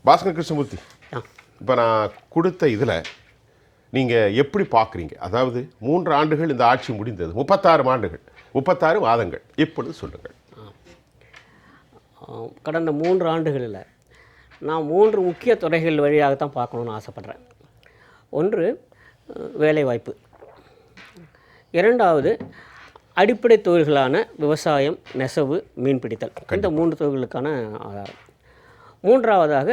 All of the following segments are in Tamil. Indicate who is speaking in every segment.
Speaker 1: பாஸ்கர் கிருஷ்ணமூர்த்தி, இப்போ நான் கொடுத்த இதில் நீங்கள் எப்படி பார்க்குறீங்க? அதாவது 3 ஆண்டுகள் இந்த ஆட்சி முடிந்தது, 36 ஆண்டுகள், 36 மாதங்கள், இப்பொழுது சொல்லுங்கள்.
Speaker 2: கடந்த 3 ஆண்டுகளில் நான் 3 முக்கிய துறைகள் வழியாகத்தான் பார்க்கணுன்னு ஆசைப்பட்றேன். ஒன்று வேலைவாய்ப்பு, இரண்டாவது அடிப்படை தொழில்களான விவசாயம், நெசவு, மீன்பிடித்தல், இந்த 3 தொழில்களுக்கான ஆதாரம். மூன்றாவதாக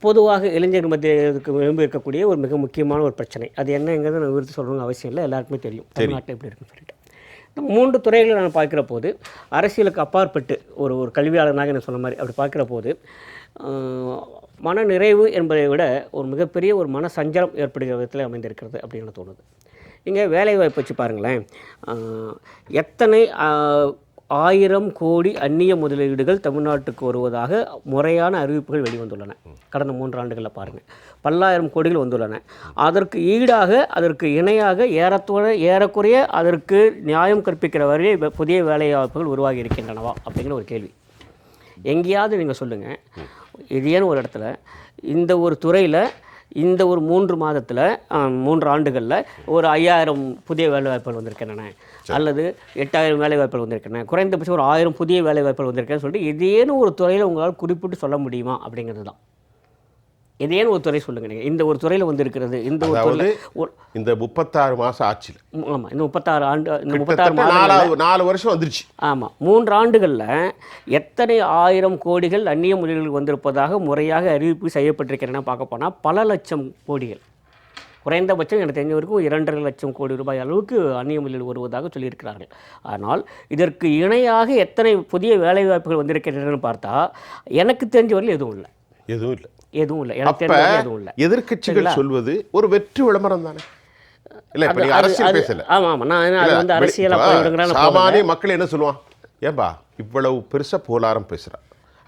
Speaker 2: பொதுவாக இளைஞர் மத்தியத்துக்கு விரும்பி இருக்கக்கூடிய ஒரு மிக முக்கியமான ஒரு பிரச்சனை, அது என்னங்கிறது நான் விருத்து சொல்லணும்னு அவசியம் இல்லை, எல்லாருக்குமே தெரியும் தமிழ்நாட்டில் எப்படி இருக்குன்னு சொல்லிட்டு. இந்த 3 துறைகளை நான் பார்க்குற போது அரசியலுக்கு அப்பாற்பட்டு ஒரு கல்வியாளனாக நான் சொன்ன மாதிரி அப்படி பார்க்குற போது மன நிறைவு என்பதை விட ஒரு மிகப்பெரிய ஒரு மன சஞ்சலம் ஏற்படுகிற விதத்தில் அமைந்திருக்கிறது அப்படின்னு தோணுது. இங்கே வேலைவாய்ப்பு வச்சு பாருங்களேன், எத்தனை 1000 கோடி அந்நிய முதலீடுகள் தமிழ்நாட்டுக்கு வருவதாக முறையான அறிவிப்புகள் வெளிவந்துள்ளன. கடந்த 3 ஆண்டுகளில் பாருங்கள், பல்லாயிரம் கோடிகள் வந்துள்ளன. அதற்கு ஈடாக, அதற்கு இணையாக ஏறக்குறைய அதற்கு நியாயம் கற்பிக்கிற வரை புதிய வேலைவாய்ப்புகள் உருவாகி இருக்கின்றனவா அப்படிங்கிற ஒரு கேள்வி எங்கேயாவது நீங்கள் சொல்லுங்கள். இது ஏன்னு ஒரு இடத்துல இந்த ஒரு துறையில் இந்த ஒரு 3 மாதத்தில் 3 ஆண்டுகளில் ஒரு 5000 புதிய வேலைவாய்ப்புகள் வந்திருக்கின்றன, அல்லது 8000 வேலைவாய்ப்புகள் வந்திருக்கின்றன, குறைந்தபட்சம் ஒரு 1000 புதிய வேலைவாய்ப்புகள் வந்திருக்கேன்னு சொல்லிட்டு ஏதேனும் ஒரு துறையில் உங்களால் குறிப்பிட்டு சொல்ல முடியுமா அப்படிங்கிறது தான். ஏதேனும் ஒரு துறை சொல்லுங்கள் நீங்கள், இந்த ஒரு துறையில் வந்திருக்கிறது, இந்த ஒரு துறையில்
Speaker 1: இந்த 36 மாதம் ஆட்சியில்.
Speaker 2: ஆமாம், இந்த 36 ஆண்டு, இந்த 36
Speaker 1: 4 வருஷம் வந்துருச்சு.
Speaker 2: ஆமாம், 3 ஆண்டுகளில் எத்தனை 1000 கோடிகள் அந்நிய முதலீடுகள் வந்திருப்பதாக முறையாக அறிவிப்பு செய்யப்பட்டிருக்கிறேன்னா பார்க்க போனால் பல லட்சம் கோடிகள். குறைந்தபட்சம் எனக்கு தெரிஞ்ச வரைக்கும் 2.5 லட்சம் கோடி ரூபாய் அளவுக்கு அந்நிய முதலீடு வருவதாக சொல்லியிருக்கிறார்கள். ஆனால் இதற்கு இணையாக எத்தனை புதிய வேலைவாய்ப்புகள் வந்திருக்கின்றன பார்த்தா எனக்கு தெரிஞ்ச வரையில் எதுவும் இல்லை. எதுவும் இல்லை. எனக்கு தெரிஞ்ச எதுவும் இல்லை.
Speaker 1: எதிர்க்கட்சிகள் சொல்வது ஒரு வெற்றி விளம்பரம் தானே? இல்லை, இப்போ நீங்கள் அரசியல் பேசல.
Speaker 2: ஆமாம், நான் அது வந்து அரசியலாக
Speaker 1: சாமானிய மக்கள் என்ன சொல்லுவான், ஏன்பா இவ்வளவு பெருசாக போலாரம் பேசுகிறான்,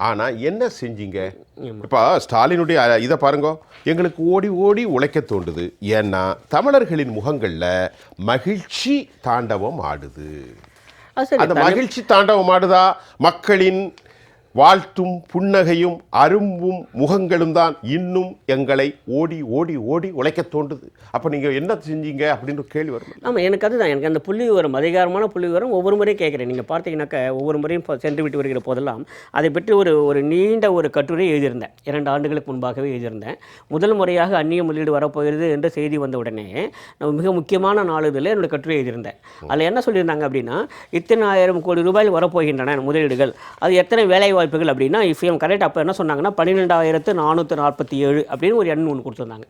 Speaker 1: ஆனால் என்ன செஞ்சீங்க? இப்போ ஸ்டாலினுடைய இதை பாருங்க, எங்களுக்கு ஓடி ஓடி உழைக்க தோண்டுது, ஏன்னா தமிழர்களின் முகங்களில் மகிழ்ச்சி தாண்டவம் ஆடுது. அந்த மகிழ்ச்சி தாண்டவம் ஆடுதா? மக்களின் வாழ்த்தும் புன்னகையும் அரும்பும் முகங்களும் தான் இன்னும் எங்களை ஓடி ஓடி ஓடி உழைக்க தோன்றுது. அப்போ நீங்கள் என்ன செஞ்சீங்க அப்படின்னு கேள்வி வரும்.
Speaker 2: ஆமாம், எனக்கு அதுதான், எனக்கு அந்த புள்ளி விவரம், அதிகாரமான புள்ளி விவரம் ஒவ்வொரு முறையும் கேட்குறேன். நீங்கள் பார்த்தீங்கன்னாக்கா ஒவ்வொரு முறையும் சென்று விட்டு வருகிற போதெல்லாம் அதை பற்றி ஒரு நீண்ட ஒரு கட்டுரை எழுதியிருந்தேன். 2 ஆண்டுகளுக்கு முன்பாகவே எழுதியிருந்தேன். முதல் முறையாக அந்நிய முதலீடு வரப்போகிறது என்ற செய்தி வந்த உடனே நம்ம மிக முக்கியமான நாளிதழில் என்னோடய கட்டுரை எழுதியிருந்தேன். அதில் என்ன சொல்லியிருந்தாங்க அப்படின்னா, இத்தனை 1000 கோடி ரூபாயில் வரப்போகின்றன முதலீடுகள், அது எத்தனை வேலை வாய்ப்புகள் அப்படின்னா, இஃப் எம் கரெக்ட், அப்போ என்ன சொன்னாங்கன்னா 12,447 அப்படின்னு ஒரு எண் ஒன்று கொடுத்துருந்தாங்க.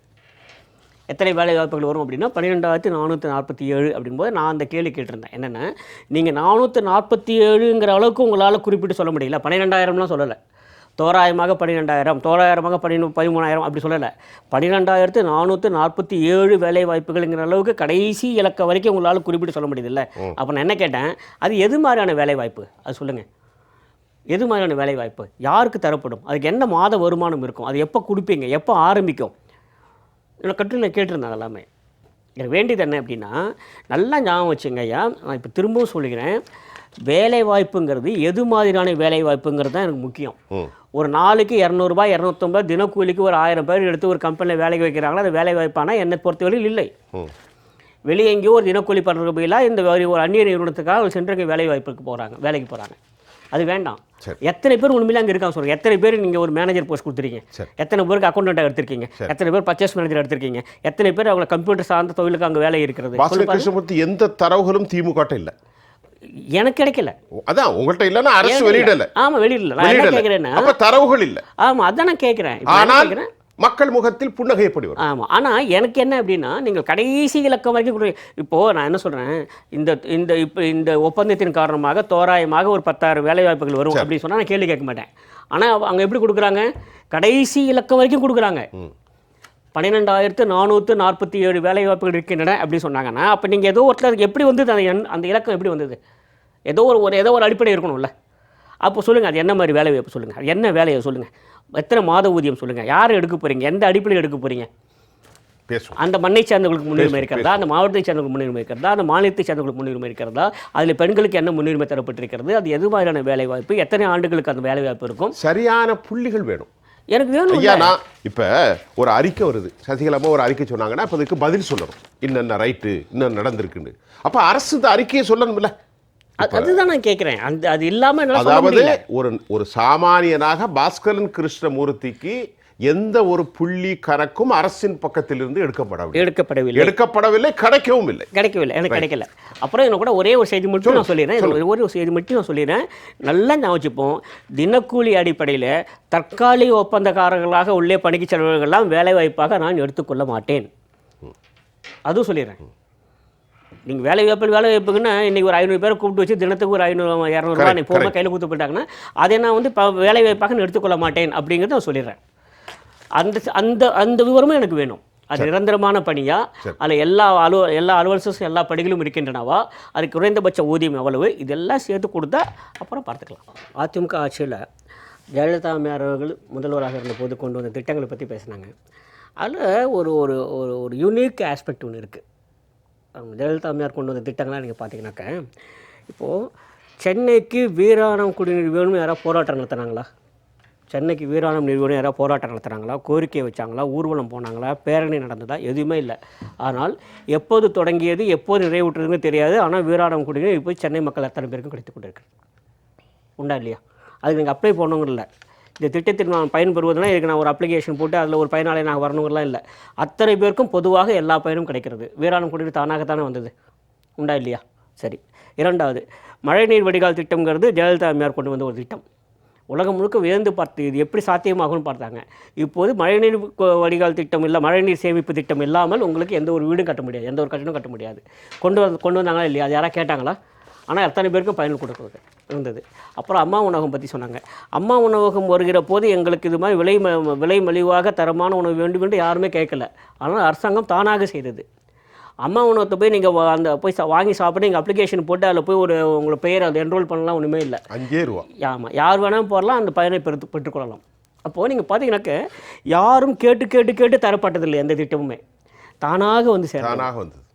Speaker 2: எத்தனை வேலை வாய்ப்புகள் வரும் அப்படின்னா 12,447 அப்படின்போது நான் அந்த கேள்வி கேட்டிருந்தேன், என்னென்னா நீங்கள் 447ங்கிற அளவுக்கு உங்களால் குறிப்பிட்டு சொல்ல முடியல, 12,000லாம் சொல்லலை, தோராயமாக 12,000, தோராயமாக 13,000 அப்படி சொல்லலை, 12,447 வேலை வாய்ப்புகள்ங்கிற அளவுக்கு கடைசி இலக்க வரைக்கும் உங்களால் குறிப்பிட்டு சொல்ல முடியுதில்ல. அப்போ நான் என்ன கேட்டேன், அது எது மாதிரியான வேலை வாய்ப்பு, அது சொல்லுங்கள், எது மாதிரியான வேலைவாய்ப்பு, யாருக்கு தரப்படும், அதுக்கு என்ன மாத வருமானம் இருக்கும், அது எப்போ கொடுப்பீங்க, எப்போ ஆரம்பிக்கும், என்னோட கட்டுரையில் கேட்டிருந்தேன். எல்லாமே எனக்கு வேண்டியது என்ன அப்படின்னா, நல்லா ஞாபகம் வச்சுங்க ஐயா, நான் இப்போ திரும்பவும் சொல்லிக்கிறேன், வேலைவாய்ப்புங்கிறது எது மாதிரியான வேலைவாய்ப்புங்கிறது தான் எனக்கு முக்கியம். ஒரு நாளைக்கு 200 ரூபாய் 250 தினக்கூலிக்கு ஒரு 1000 பேர் எடுத்து ஒரு கம்பெனியில் வேலைக்கு வைக்கிறாங்களா, அது வேலைவாய்ப்பானா என்னை பொறுத்தவரையில் இல்லை. வெளியே எங்கேயோ ஒரு தினக்கூலி பண்ணுற போயிலாம் இந்த ஒரு அந்நிய நிறுவனத்துக்காக சென்று வேலைவாய்ப்புக்கு வேலைக்கு போகிறாங்க, அது வேண்டாம். எத்தனை பேர் உண்மையில அங்கே இருக்காங்க சொல்லுங்கள். எத்தனை பேர் நீங்கள் ஒரு மேனேஜர் போஸ்ட் கொடுத்துருக்கீங்க, எத்தனை பேருக்கு அக்கௌண்டன்ட்டாக எடுத்திருக்கீங்க, எத்தனை பேர் பர்ச்சேஸ் மேனேஜர் எடுத்திருக்கீங்க, எத்தனை பேர் அவங்க கம்ப்யூட்டர் சார்ந்த தொழிலுக்கு அங்கே வேலை இருக்கிறது.
Speaker 1: கிருஷ்ணமூர்த்தி, எந்த தரவுகளும் திமுக இல்லை,
Speaker 2: எனக்கு கிடைக்கல.
Speaker 1: அதான் உங்கள்கிட்ட இல்லைன்னா அரசு வெளியிடல.
Speaker 2: ஆமாம், வெளியிடல. நான் என்ன கேட்குறேன்னா,
Speaker 1: அப்போ தரவுகள் இல்லை.
Speaker 2: ஆமாம், அதான் நான் கேட்குறேன்.
Speaker 1: ஆனால் மக்கள் முகத்தில் புன்னகை எப்படி வரும்?
Speaker 2: ஆமாம், ஆனால் எனக்கு என்ன அப்படின்னா, நீங்கள் கடைசி இலக்கம் வரைக்கும் இப்போது நான் என்ன சொல்கிறேன், இந்த ஒப்பந்தத்தின் காரணமாக தோராயமாக ஒரு 10,000 வேலைவாய்ப்புகள் வரும் அப்படின்னு சொன்னால் நான் கேள்வி கேட்க மாட்டேன். ஆனால் அவங்க எப்படி கொடுக்குறாங்க, கடைசி இலக்கம் வரைக்கும் கொடுக்குறாங்க. 12,447 வேலைவாய்ப்புகள் இருக்கின்றன அப்படின்னு சொன்னாங்கன்னா, அப்போ நீங்கள் ஏதோ ஒருத்தர் எப்படி வந்தது, அந்த இலக்கம் எப்படி வந்தது, ஏதோ ஒரு அடிப்படை இருக்கணும்ல. அப்போ சொல்லுங்கள், அது என்ன மாதிரி வேலை வாய்ப்பு சொல்லுங்கள், அது என்ன வேலையை சொல்லுங்கள், எத்தனை மாத ஊதியம் சொல்லுங்கள், யார் எடுக்க போகிறீங்க, எந்த அடிப்படையில் எடுக்க போகிறீங்க, அந்த மண்ணை சேர்ந்தவர்களுக்கு முன்னுரிமை இருக்கிறதா, அந்த மாவட்டத்தை சேர்ந்தவர்களுக்கு முன்னுரிமை இருக்கிறதா, அந்த மாநிலத்தை சேர்ந்தவர்களுக்கு முன்னுரிமை இருக்கிறதா, அதில் பெண்களுக்கு என்ன முன்னுரிமை தரப்பட்டிருக்கிறது, அது எது மாதிரியான வேலைவாய்ப்பு, எத்தனை ஆண்டுகளுக்கு அந்த வேலைவாய்ப்பு இருக்கும்,
Speaker 1: சரியான புள்ளிகள் வேணும்.
Speaker 2: எனக்கு வேணும்.
Speaker 1: ஐயா நான் இப்போ ஒரு அறிக்கை வருது, சசிகலாமா ஒரு அறிக்கை சொன்னாங்கன்னா அப்போ அதுக்கு பதில் சொல்லணும், இன்னென்ன ரைட்டு இன்னும் நடந்திருக்குன்னு. அப்போ அரசு இந்த அறிக்கையை சொல்லணும்ல.
Speaker 2: அதுதான் நான் கேட்குறேன். அது இல்லாமல்
Speaker 1: அதாவது ஒரு சாமானியனாக பாஸ்கரன் கிருஷ்ணமூர்த்திக்கு எந்த ஒரு புள்ளி கணக்கும் அரசின் பக்கத்திலிருந்து எடுக்கப்படவில்லை, கிடைக்கவில்லை, எனக்கு
Speaker 2: கிடைக்கல. அப்புறம் என்ன கூட ஒரே ஒரு செய்தி மட்டும் நான் சொல்லிடுறேன், நல்லா ஞாபகம். தினக்கூலி அடிப்படையில் தற்காலிக ஒப்பந்தக்காரர்களாக உள்ளே பணிக்கு செல்வர்கள்லாம் வேலை வாய்ப்பாக நான் எடுத்துக்கொள்ள மாட்டேன், அதுவும் சொல்லிடுறேன். நீங்கள் வேலை வாய்ப்புக்குன்னா இன்றைக்கி ஒரு 500 பேரை கூப்பிட்டு வச்சு தினத்துக்கு ஒரு 500-200 நீ போக கையில் கொடுத்து போயிட்டாங்கன்னா அதை நான் வந்து வேலை வாய்ப்பாக எடுத்துக்கொள்ள மாட்டேன் அப்படிங்கிறத நான் சொல்லிடுறேன். அந்த விவரமும் எனக்கு வேணும். அது நிரந்தரமான பணியா, அதில் எல்லா அலுவலர்ஸும் எல்லா பணிகளும் இருக்கின்றனவா, அதுக்கு குறைந்தபட்ச ஊதியம் எவ்வளவு, இதெல்லாம் சேர்த்து கொடுத்தா அப்புறம் பார்த்துக்கலாம். அதிமுக ஆட்சியில் ஜெயலலிதா அம்மையார் அவர்கள் முதல்வராக இருந்த போது கொண்டு வந்த திட்டங்களை பற்றி பேசினாங்க. அதில் ஒரு ஒரு ஒரு யூனிக் ஆஸ்பெக்ட் ஒன்று இருக்குது. ஜெயலலிதா அம்மையார் கொண்டு வந்த திட்டங்கள்லாம் நீங்கள் பார்த்தீங்கன்னாக்க, இப்போது சென்னைக்கு வீராணம் குடிநீர் வேணும்னு யாராவது போராட்டம் நடத்துனாங்களா? சென்னைக்கு வீராணம் நிறுவனம் யாராவது போராட்டம் நடத்துகிறாங்களா, கோரிக்கை வச்சாங்களா, ஊர்வலம் போனாங்களா, பேரணி நடந்ததா? எதுவுமே இல்லை. ஆனால் எப்போது தொடங்கியது எப்போது நிறைவுற்றதுன்னு தெரியாது. ஆனால் வீராணம் குடிநீர் இப்போ சென்னை மக்கள் அத்தனை பேருக்கும் கிடைத்து கொண்டிருக்கு. உண்டா இல்லையா? அதுக்கு நீங்கள் அப்ளை பண்ணணுங்கிற இல்லை. இந்த திட்டத்தில் நான் பயன்பெறுவதுனா இதுக்கு நான் ஒரு அப்ளிகேஷன் போட்டு அதில் ஒரு பயனாளி நான் வரணுங்கிறலாம் இல்லை. அத்தனை பேருக்கும் பொதுவாக எல்லா பயனும் கிடைக்கிறது. வீராணம் குடிநீர் தானாகத்தானே வந்தது. உண்டா இல்லையா? சரி. இரண்டாவது, மழைநீர் வடிகால் திட்டம்ங்கிறது ஜெயலலிதா அம்மையார் கொண்டு வந்த ஒரு திட்டம். உலகம் முழுக்க வியந்து பார்த்து இது எப்படி சாத்தியமாகும்னு பார்த்தாங்க. இப்போது மழைநீர் வடிகால் திட்டம் இல்லை, மழைநீர் சேமிப்பு திட்டம் இல்லாமல் உங்களுக்கு எந்த ஒரு வீடும் கட்ட முடியாது, எந்த ஒரு கட்டணம் கட்ட முடியாது. கொண்டு வந்தாங்களா இல்லையா? அது யாராவது கேட்டாங்களா? ஆனால் அத்தனை பேருக்கும் பயன் கொடுக்குறது இருந்தது. அப்புறம் அம்மா உணவகம் பற்றி சொன்னாங்க. அம்மா உணவகம் வருகிற போது எங்களுக்கு இது மாதிரி விலை மலிவாக தரமான உணவு வேண்டும் என்று யாருமே கேட்கல. ஆனால் அரசாங்கம் தானாக செய்தது. அம்மா உணவகத்தை போய் நீங்கள் வாங்கி சாப்பிட்டு நீங்கள் அப்ளிகேஷன் போட்டு அதில் போய் உங்களை பெயர் அதை என்ரோல் பண்ணலாம், ஒன்றுமே இல்லை.
Speaker 1: 5 ரூபா.
Speaker 2: ஆமாம், யார் வேணாலும் போடலாம், அந்த பயனை பெற்றுக்கொள்ளலாம். அப்போது நீங்கள் பார்த்தீங்கன்னாக்க யாரும் கேட்டு தரப்பட்டதில்லை. எந்த திட்டமுமே தானாக வந்து
Speaker 1: தானாக வந்தது.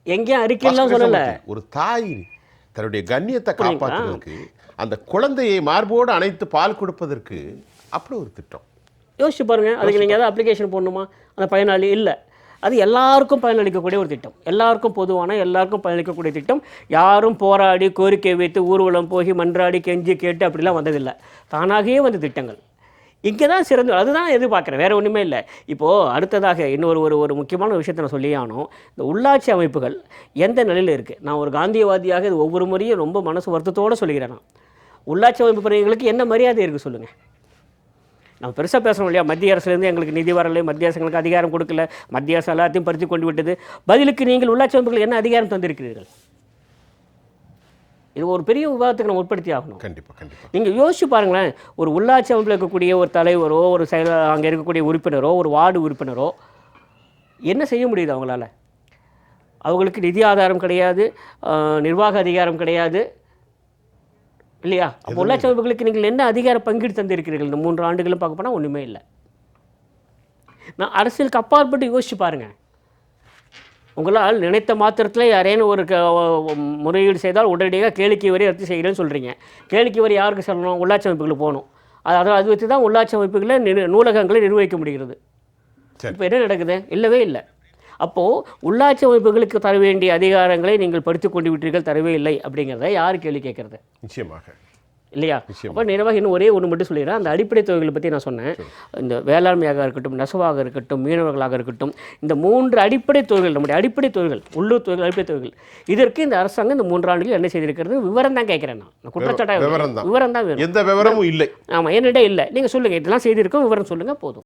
Speaker 2: எங்கேயும் அறிக்கையெல்லாம் சொல்லலை.
Speaker 1: ஒரு தாய் தன்னுடைய கண்ணியத்தை காப்பாற்றுவதற்கு, அந்த குழந்தையை மார்போடு அணைத்து பால் கொடுப்பதற்கு அப்படி ஒரு திட்டம்.
Speaker 2: யோசிச்சு பாருங்கள். அதுக்கு நீங்கள் எதாவது அப்ளிகேஷன் போடணுமா? அந்த பயனாளி இல்லை. அது எல்லாருக்கும் பயனளிக்கக்கூடிய ஒரு திட்டம், எல்லாருக்கும் பொதுவான எல்லாருக்கும் பயனளிக்கக்கூடிய திட்டம். யாரும் போராடி கோரிக்கை வைத்து ஊர்வலம் போய் மன்றாடி கெஞ்சி கேட்டு அப்படிலாம் வந்ததில்லை. தானாகவே வந்த திட்டங்கள் இங்கே தான் சிறந்து. அதுதான் எதிர்பார்க்குறேன், வேறு ஒன்றுமே இல்லை. இப்போது அடுத்ததாக இன்னொரு ஒரு முக்கியமான விஷயத்தை நான் சொல்லியே ஆகணும். இந்த உள்ளாட்சி அமைப்புகள் எந்த நிலையில் இருக்குது? நான் ஒரு காந்தியவாதியாக இது ஒவ்வொரு முறையும் ரொம்ப மனசு வருத்தத்தோடு சொல்லிக்கிறேன். நான் உள்ளாட்சி அமைப்பு பிரிவுகளுக்கு என்ன மரியாதை இருக்குது சொல்லுங்கள்? நம்ம பெருசாக பேசணும் இல்லையா? மத்திய அரசுலேருந்து எங்களுக்கு நிதி வரலை, மத்திய அரசு எங்களுக்கு அதிகாரம் கொடுக்கல, மத்திய அரசு எல்லாத்தையும் பறித்து கொண்டு விட்டது. பதிலுக்கு நீங்கள் உள்ளாட்சி அமைப்புகள் என்ன அதிகாரம் தந்திருக்கிறீர்கள்? இது ஒரு பெரிய விவாதத்துக்கு நம்ம உட்படுத்தி ஆகணும்.
Speaker 1: கண்டிப்பாக.
Speaker 2: நீங்கள் யோசிச்சு பாருங்களேன். ஒரு உள்ளாட்சி அமைப்பில் இருக்கக்கூடிய ஒரு தலைவரோ, ஒரு அங்கே இருக்கக்கூடிய உறுப்பினரோ, ஒரு வார்டு உறுப்பினரோ என்ன செய்ய முடியுது அவங்களால? அவங்களுக்கு நிதி ஆதாரம் கிடையாது, நிர்வாக அதிகாரம் கிடையாது இல்லையா? அப்போ உள்ளாட்சி அமைப்புகளுக்கு நீங்கள் என்ன அதிகார பங்கீடு தந்திருக்கிறீர்கள்? இந்த 3 ஆண்டுகளும் பார்க்க போனால் ஒன்றுமே இல்லை. நான் அரசியலுக்கு அப்பாற்பட்டு யோசிச்சு பாருங்கள். உங்களால் நினைத்த மாத்திரத்தில் யாரேனும் ஒரு முறையீடு செய்தால் உடனடியாக கேளிக்கை வரி ரத்து செய்கிறேன்னு சொல்கிறீங்க. கேளிக்கை வரி யாருக்கு சொல்லணும்? உள்ளாட்சி அமைப்புகளுக்கு போகணும். அது வச்சு தான் உள்ளாட்சி அமைப்புகளை நூலகங்களை நிர்வகிக்க முடிகிறது. இப்போ என்ன நடக்குது? இல்லவே இல்லை. அப்போது உள்ளாட்சி அமைப்புகளுக்கு தர வேண்டிய அதிகாரங்களை நீங்கள் படித்து கொண்டு விட்டீர்கள், தரவே இல்லை அப்படிங்கிறத யார் கேள்வி கேட்குறது?
Speaker 1: நிச்சயமாக
Speaker 2: இல்லையா? அப்போ நிறைவாக இன்னும் ஒரே ஒன்று மட்டும் சொல்லிடுறேன். அந்த அடிப்படை தொகைகளை பற்றி நான் சொன்னேன். இந்த வேளாண்மையாக இருக்கட்டும், நெசவாக இருக்கட்டும், மீனவர்களாக இருக்கட்டும், இந்த 3 அடிப்படை தொகைகள், நம்முடைய அடிப்படை தொகைகள், உள்ளூர் தொகைகள், அடிப்படை தொகைகள், இதற்கு இந்த அரசாங்கம் இந்த 3 ஆண்டுகள் என்ன செய்திருக்கிறது? விவரம் தான் கேட்குறேன். நான் குற்றச்சாட்டாக விவரம் தான் வேணும்.
Speaker 1: எந்த விவரமும் இல்லை.
Speaker 2: ஆமாம், என்னிடம் இல்லை. நீங்கள் சொல்லுங்கள், இதெல்லாம் செய்திருக்கோம், விவரம் சொல்லுங்கள், போதும்.